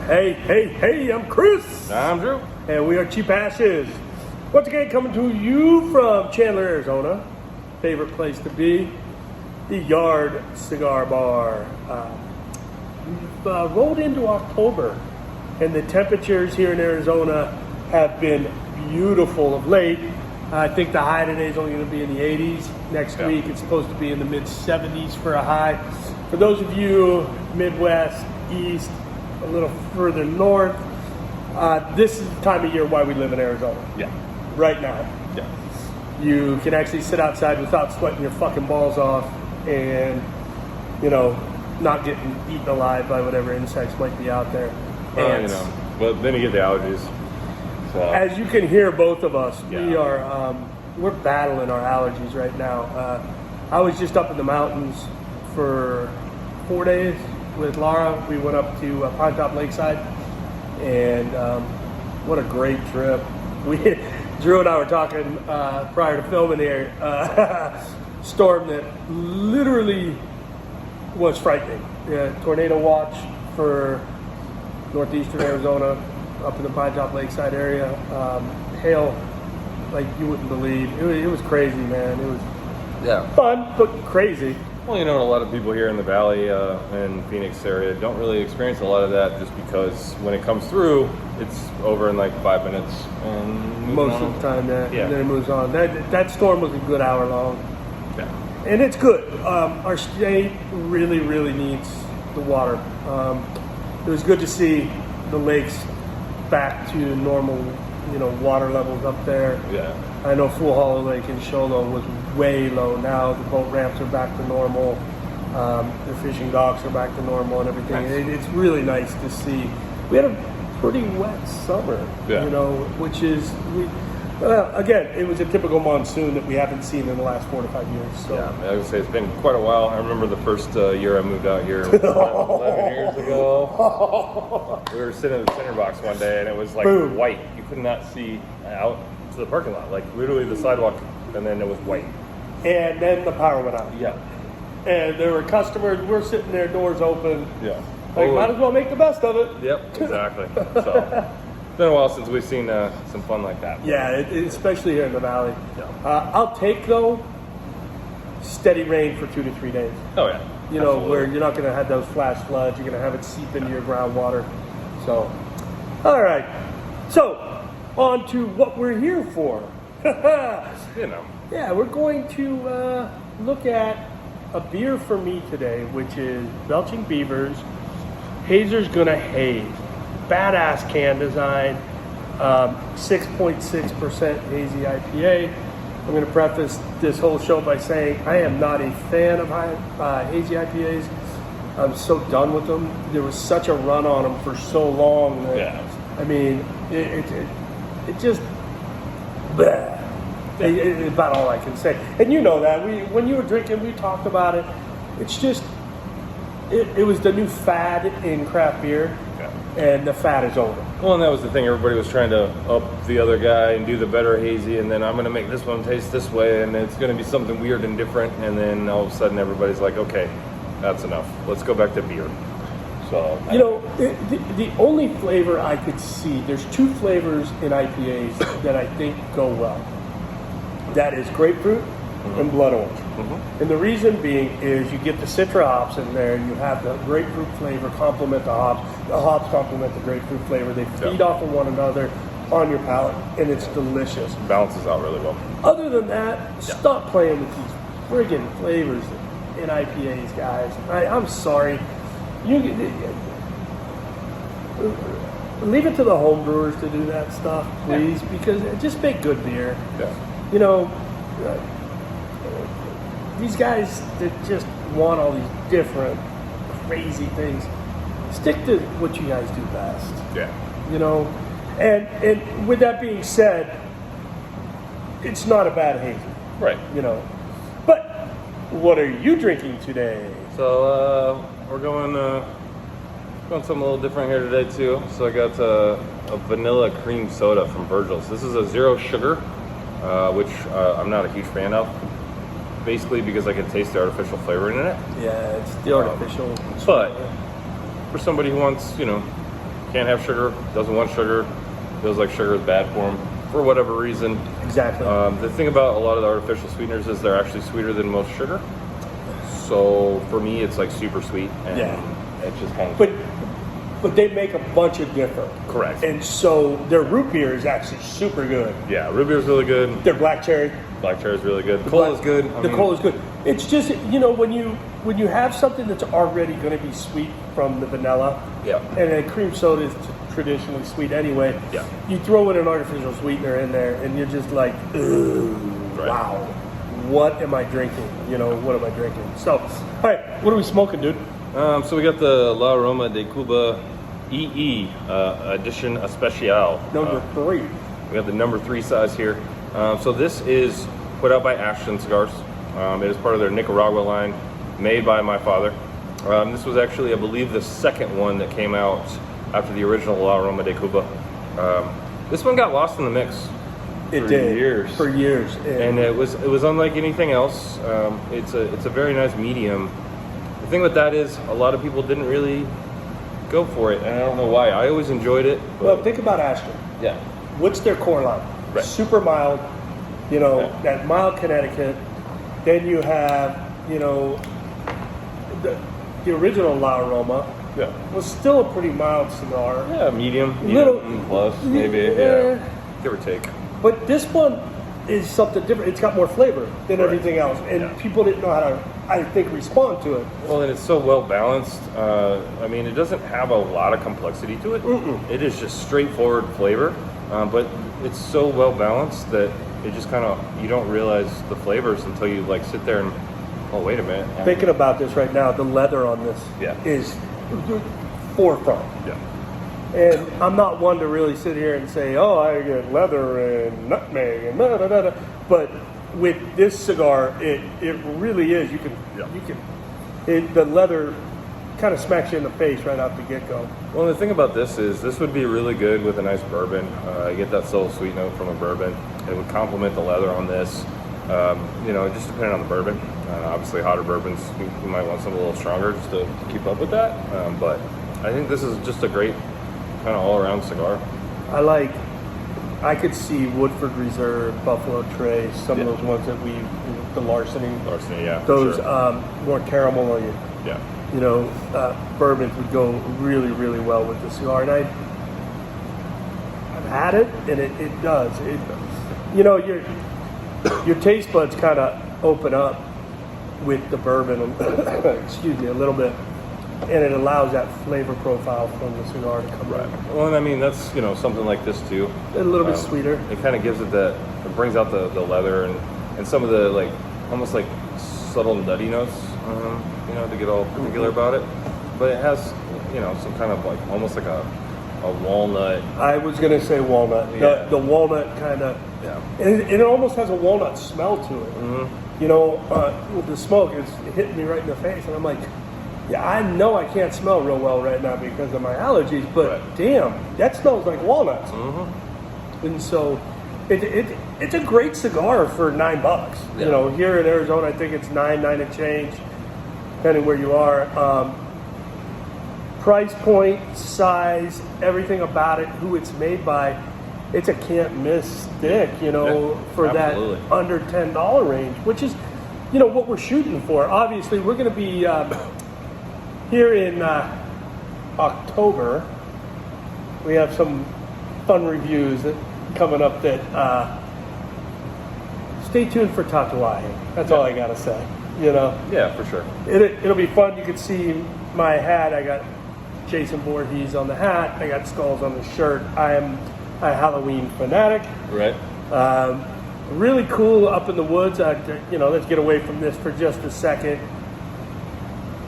Hey, I'm Chris. I'm Drew. And we are Cheap Ashes. Once again, coming to you from Chandler, Arizona. Favorite place to be, the Yard Cigar Bar. We've rolled into October, and the temperatures here in Arizona have been beautiful of late. I think the high today is only going to be in the 80s. Next week, it's supposed to be in the mid-70s for a high. For those of you Midwest, East, a little further north, this is the time of year why we live in Arizona. Yeah. Right now. Yeah. You can actually sit outside without sweating your fucking balls off and, not getting eaten alive by whatever insects might be out there. Ants. But then you get the allergies. So. As you can hear, both of us, we're battling our allergies right now. I was just up in the mountains for 4 days with Laura. We went up to Pine Top Lakeside, and what a great trip. Drew and I were talking prior to filming here. Storm that literally was frightening. Tornado watch for northeastern Arizona, up in the Pine Top Lakeside area. Hail like you wouldn't believe. It was crazy, man. It was fun, but crazy. Well, a lot of people here in the valley and Phoenix area don't really experience a lot of that, just because when it comes through, it's over in like 5 minutes. And most of the time, and then it moves on. That storm was a good hour long. Yeah. And it's good. Our state really, really needs the water. It was good to see the lakes back to normal, water levels up there. Yeah. I know Fool Hollow Lake in Sholo was way low. Now the boat ramps are back to normal. The fishing docks are back to normal and everything. Nice. It's really nice to see. We had a pretty wet summer, which is, again, it was a typical monsoon that we haven't seen in the last 4 to 5 years. So. Yeah, I would say it's been quite a while. I remember the first year I moved out here 11 years ago. We were sitting in the center box one day, and it was like white. You could not see out to the parking lot, like literally the sidewalk, and then it was white. And then the power went out. Yeah. And there were customers, we're sitting there, doors open. Yeah. Might as well make the best of it. Yep, exactly. So, it's been a while since we've seen some fun like that. Yeah, especially here in the valley. Yeah. I'll take, though, steady rain for 2 to 3 days. Oh, yeah. Absolutely. Where you're not going to have those flash floods. You're going to have it seep into your groundwater. So, all right. So, on to what we're here for. Yeah, we're going to look at a beer for me today, which is Belching Beaver's Hazers Gonna Haze. Badass can design, 6.6% hazy IPA. I'm going to preface this whole show by saying I am not a fan of hazy IPAs. I'm so done with them. There was such a run on them for so long that, I mean, it just, bleh. It's about all I can say. And you know that. When you were drinking, we talked about it. It's just, it was the new fad in craft beer. And the fad is over. Well, and that was the thing. Everybody was trying to up the other guy and do the better hazy, and then I'm going to make this one taste this way, and it's going to be something weird and different. And then all of a sudden, everybody's like, "Okay, that's enough. Let's go back to beer." So, the only flavor I could see, there's 2 flavors in IPAs that I think go well. That is grapefruit and blood orange. And the reason being is you get the citra hops in there, and you have the grapefruit flavor complement the hops. The hops complement the grapefruit flavor. They feed off of one another on your palate, and it's delicious. It balances out really well. Other than that, stop playing with these friggin' flavors in IPAs, guys. I'm sorry. Leave it to the home brewers to do that stuff, please, because just make good beer. These guys that just want all these different crazy things, stick to what you guys do best. And with that being said, it's not a bad hazy. Right. But what are you drinking today? So we're going something a little different here today too. So I got a vanilla cream soda from Virgil. So this is a 0 sugar, which I'm not a huge fan of. Basically because I can taste the artificial flavoring in it. Yeah, it's the artificial. But for somebody who wants, can't have sugar, doesn't want sugar, feels like sugar is bad for him for whatever reason. Exactly. The thing about a lot of the artificial sweeteners is they're actually sweeter than most sugar. So for me, it's like super sweet, and it's just kind of. But they make a bunch of different. Correct. And so their root beer is actually super good. Yeah, root beer is really good. Their black cherry. Black cherry is really good. The cola is good. The cola is good. It's just, you know, when you have something that's already going to be sweet from the vanilla, and a cream soda is traditionally sweet anyway. Yeah. You throw in an artificial sweetener in there, and you're just like, ooh, wow, what am I drinking? You know, what am I drinking? So, all right, what are we smoking, dude? So we got the La Aroma de Cuba EE edition Especial. Number 3. We have the number 3 size here. So this is put out by Ashton Cigars. It is part of their Nicaragua line, made by my father. This was actually, I believe, the second one that came out after the original La Aroma de Cuba. This one got lost in the mix. It did years. For years, and it was unlike anything else. It's a very nice medium. The thing with that is a lot of people didn't really go for it, and I don't know why. I always enjoyed it. Well, think about Ashton. Yeah. What's their core line? Right. Super mild, you know, that mild Connecticut. Then you have, you know, the original La Aroma was still a pretty mild cigar. Yeah, medium plus, maybe, give or take. But this one is something different. It's got more flavor than everything else, and people didn't know how to, I think, respond to it. Well, and it's so well balanced. I mean, it doesn't have a lot of complexity to it. It is just straightforward flavor, but it's so well balanced that it just kind of, you don't realize the flavors until you like sit there and, oh, wait a minute. Thinking about this right now, the leather on this is forefront. Yeah. And I'm not one to really sit here and say, oh, I get leather and nutmeg and da da da da. But with this cigar, it really is. The leather kind of smacks you in the face right out the get-go. Well, the thing about this is this would be really good with a nice bourbon. You get that subtle sweet note from a bourbon. It would complement the leather on this. You know, just depending on the bourbon. Obviously, hotter bourbons, you might want something a little stronger just to keep up with that. But I think this is just a great kind of all-around cigar. I could see Woodford Reserve, Buffalo Trace, some of those ones that the Larceny, those more caramel, you know, bourbons would go really, really well with the cigar. And I've had it, and it does. You know, your taste buds kind of open up with the bourbon, excuse me, a little bit. And it allows that flavor profile from the cigar to come out. Well, and I mean, that's, you know, something like this too. A little bit sweeter. It kind of gives it it brings out the leather and some of the, like, almost like subtle nutty notes, you know, to get all particular about it. But it has, you know, some kind of like, almost like a walnut. I was going to say walnut. The walnut kind of, and it almost has a walnut smell to it. You know, with the smoke, it's hitting me right in the face. And I'm like, yeah, I know I can't smell real well right now because of my allergies, but damn, that smells like walnuts. And so it's a great cigar for $9. You know, here in Arizona, I think it's $9 and change, depending where you are. Price point, size, everything about it, who it's made by, it's a can't miss stick, you know, for that under $10 range, which is, you know, what we're shooting for. Obviously, we're going to be here in October. We have some fun reviews coming up that stay tuned for Tatuaje. That's all I got to say, you know. Yeah, for sure. It'll be fun. You can see my hat. I got Jason Voorhees on the hat. I got skulls on the shirt. I am a Halloween fanatic. Right. Really cool up in the woods. You know, let's get away from this for just a second.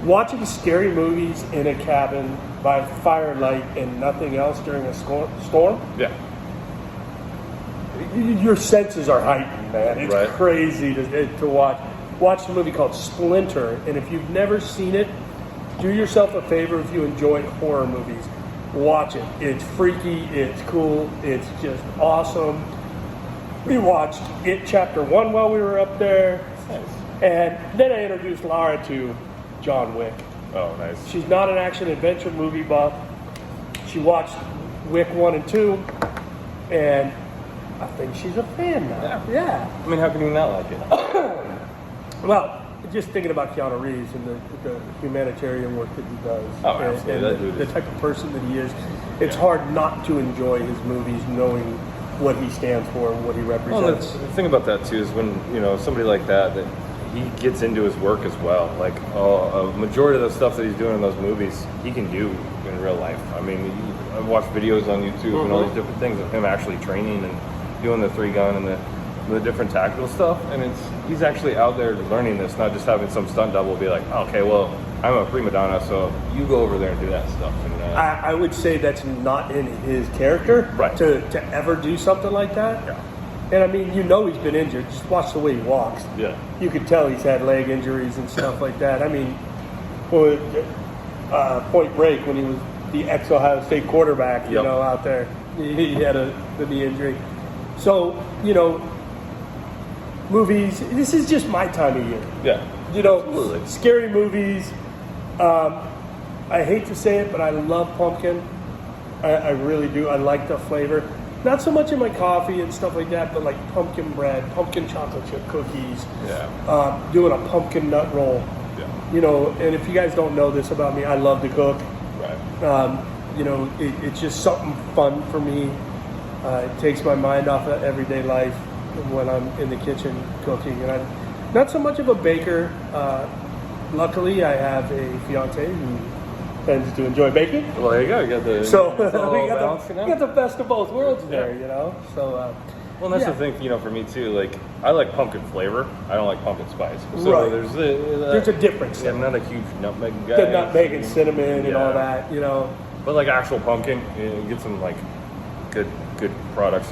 Watching scary movies in a cabin by firelight and nothing else during a storm. Yeah. Your senses are heightened, man. It's crazy to watch. Watch a movie called Splinter, and if you've never seen it, do yourself a favor if you enjoy horror movies. Watch it. It's freaky, it's cool, it's just awesome. We watched It Chapter 1 while we were up there, and then I introduced Lara to John Wick. Oh, nice. She's not an action-adventure movie buff. she watched Wick 1 and 2, and I think she's a fan now. Yeah. I mean, how can you not like it? Well, just thinking about Keanu Reeves and the humanitarian work that he does, Oh, absolutely. and the type of person that he is, it's hard not to enjoy his movies, knowing what he stands for and what he represents. Well, the thing about that too is when somebody like that he gets into his work as well. Like a majority of the stuff that he's doing in those movies, he can do in real life. I mean, I've watched videos on YouTube and all these different things of him actually training and doing the 3-gun and the different tactical stuff, and he's actually out there learning this, not just having some stunt double be like, okay, well, I'm a prima donna, so you go over there and do that stuff. And I would say that's not in his character, right? To ever do something like that. Yeah. And I mean, he's been injured. Just watch the way he walks. Yeah. You could tell he's had leg injuries and stuff like that. I mean, Point Break, when he was the ex-Ohio State quarterback, out there, he had the knee injury. So, movies, this is just my time of year. Yeah. Absolutely. Scary movies. I hate to say it, but I love pumpkin. I really do. I like the flavor. Not so much in my coffee and stuff like that, but like pumpkin bread, pumpkin chocolate chip cookies. Yeah. Doing a pumpkin nut roll. Yeah. And if you guys don't know this about me, I love to cook. Right. It's just something fun for me. It takes my mind off of everyday life when I'm in the kitchen cooking. And I'm not so much of a baker. Luckily, I have a fiance who tends to enjoy baking. Well, there you go. You got the we got the best of both worlds there, So, well, that's the thing, for me too. Like, I like pumpkin flavor. I don't like pumpkin spice. So right. There's a difference. Yeah, I'm not a huge nutmeg guy. The nutmeg and cinnamon and all that, But like actual pumpkin, get some like good products.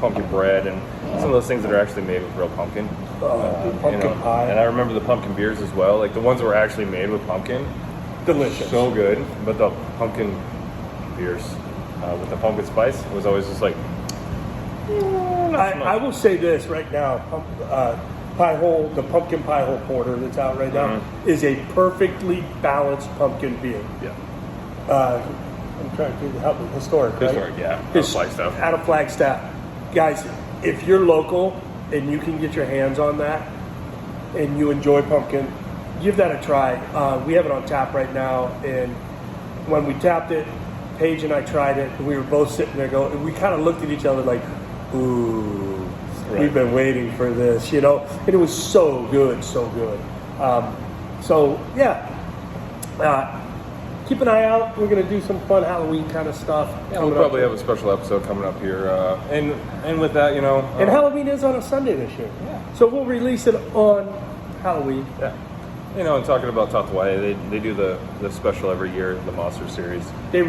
Pumpkin bread and some of those things that are actually made with real pumpkin. Pumpkin pie. And I remember the pumpkin beers as well. Like the ones that were actually made with pumpkin. Delicious. So good. But the pumpkin beers with the pumpkin spice was always just like. I will say this right now: the pumpkin pie hole porter that's out right now is a perfectly balanced pumpkin beer. Yeah. I'm trying to help me. Historic, right? Historic, yeah. Out of Flagstaff. Out of Flagstaff, guys. If you're local and you can get your hands on that, and you enjoy pumpkin, give that a try. We have it on tap right now, and when we tapped it, Paige and I tried it, and we were both sitting there going, and we kind of looked at each other like, ooh, right. We've been waiting for this, and it was so good, so good. Keep an eye out. We're going to do some fun Halloween kind of stuff. Yeah, we'll probably have a special episode coming up here. And with that, and Halloween is on a Sunday this year. Yeah. So we'll release it on Halloween. Yeah. And talking about Tatuaje, they do the special every year, the Monster Series. They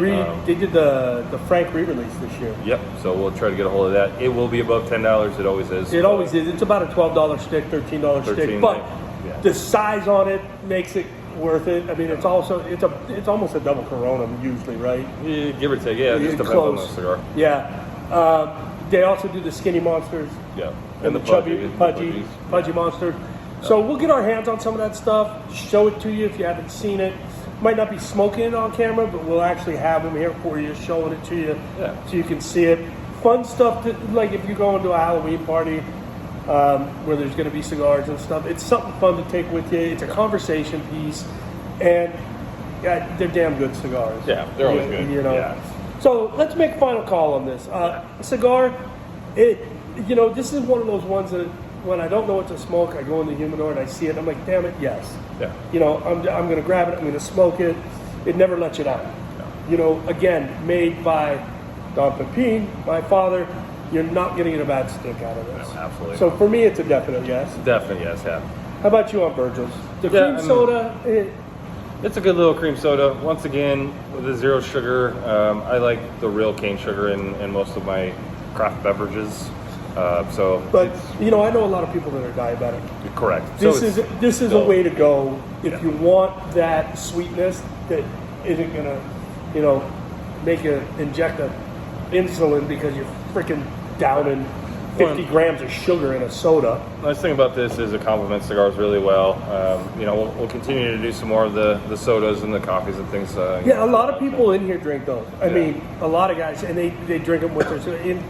did the Frank re-release this year. Yep. So we'll try to get a hold of that. It will be above $10. It always is. It always is. It's about a $12 stick, $13 stick, but the size on it makes it worth it. I mean, it's almost a double Corona usually, right? Yeah, give or take. Yeah, it just depends on the cigar. Yeah. They also do the skinny monsters. Yeah. And the pudgy monsters. So we'll get our hands on some of that stuff, show it to you if you haven't seen it. Might not be smoking it on camera, but we'll actually have them here for you, showing it to you so you can see it. Fun stuff, like if you go into a Halloween party where there's going to be cigars and stuff, it's something fun to take with you. It's a conversation piece, and they're damn good cigars. Yeah, they're always good. Yeah. So let's make a final call on this. Cigar, this is one of those ones that when I don't know what to smoke, I go in the humidor and I see it. I'm like, damn it, yes. Yeah. I'm going to grab it. I'm going to smoke it. It never lets you down. No. Again, made by Don Pepin, my father. You're not going to get a bad stick out of this. No, absolutely. So for me, it's a definite yes. Definite yes, yeah. How about you on Virgil's? The cream soda. It's a good little cream soda. Once again, with the zero sugar. I like the real cane sugar in most of my craft beverages. But I know a lot of people that are diabetic. Correct. This is a way to go if you want that sweetness that isn't gonna, make you inject insulin because you're freaking downing 50 grams of sugar in a soda. Nice thing about this is it complements cigars really well. You know, we'll continue to do some more of the sodas and the coffees and things. Yeah, a lot of people in here drink those. I mean, a lot of guys, and they drink them with their soda.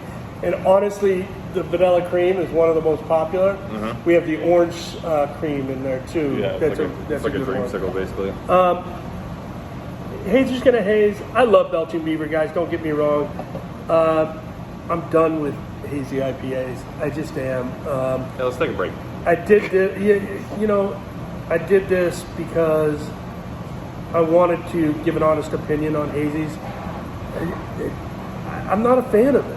And honestly, the vanilla cream is one of the most popular. We have the orange cream in there too. Yeah, that's it's like a dreamsicle basically. Hazer's gonna haze. I love Belching Beaver, guys. Don't get me wrong. I'm done with hazy IPAs. I just am. Yeah, let's take a break. I did I did this because I wanted to give an honest opinion on hazies. I'm not a fan of it.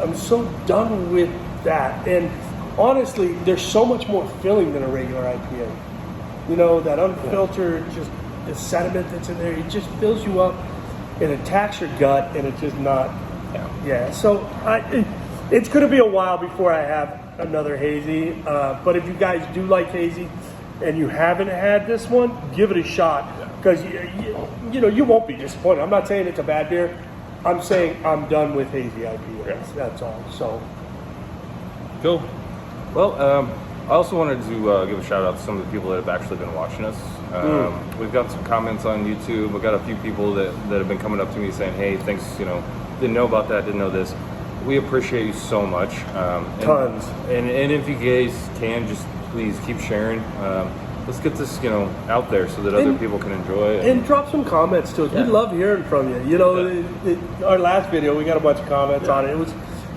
I'm so done with that. And honestly, there's so much more filling than a regular IPA. You know, that unfiltered, just the sediment that's in there, it just fills you up. It attacks your gut, and it's just not. So it's going to be a while before I have another hazy. But if you guys do like hazy, and you haven't had this one, give it a shot, because you won't be disappointed. I'm not saying it's a bad beer. I'm saying I'm done with hazy IPAs. That's all. So cool. Well, I also wanted to give a shout out to some of the people that have actually been watching us. We've got some comments on YouTube. We've got a few people that have been coming up to me saying, "Hey, thanks. Didn't know about that. Didn't know this." We appreciate you so much. Tons. And if you guys can, just please keep sharing. Let's get this, out there so that other people can enjoy it. And drop some comments to us. We love hearing from you. Our last video, we got a bunch of comments on it.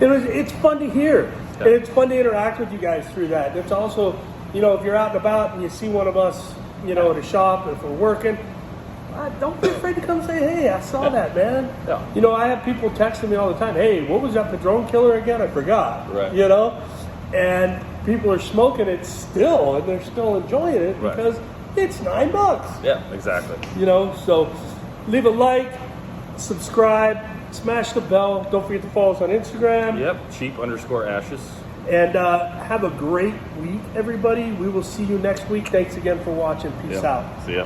It's fun to hear. And it's fun to interact with you guys through that. It's also, if you're out and about and you see one of us, at a shop, if we're working, don't be afraid to come say, "Hey, I saw that, man." I have people texting me all the time, "Hey, what was that Padron killer again? I forgot." Right. And people are smoking it still, and they're still enjoying it because it's $9. Yeah, exactly. So leave a like, subscribe, smash the bell. Don't forget to follow us on Instagram. Yep, cheap_ashes. And have a great week, everybody. We will see you next week. Thanks again for watching. Peace out. See ya.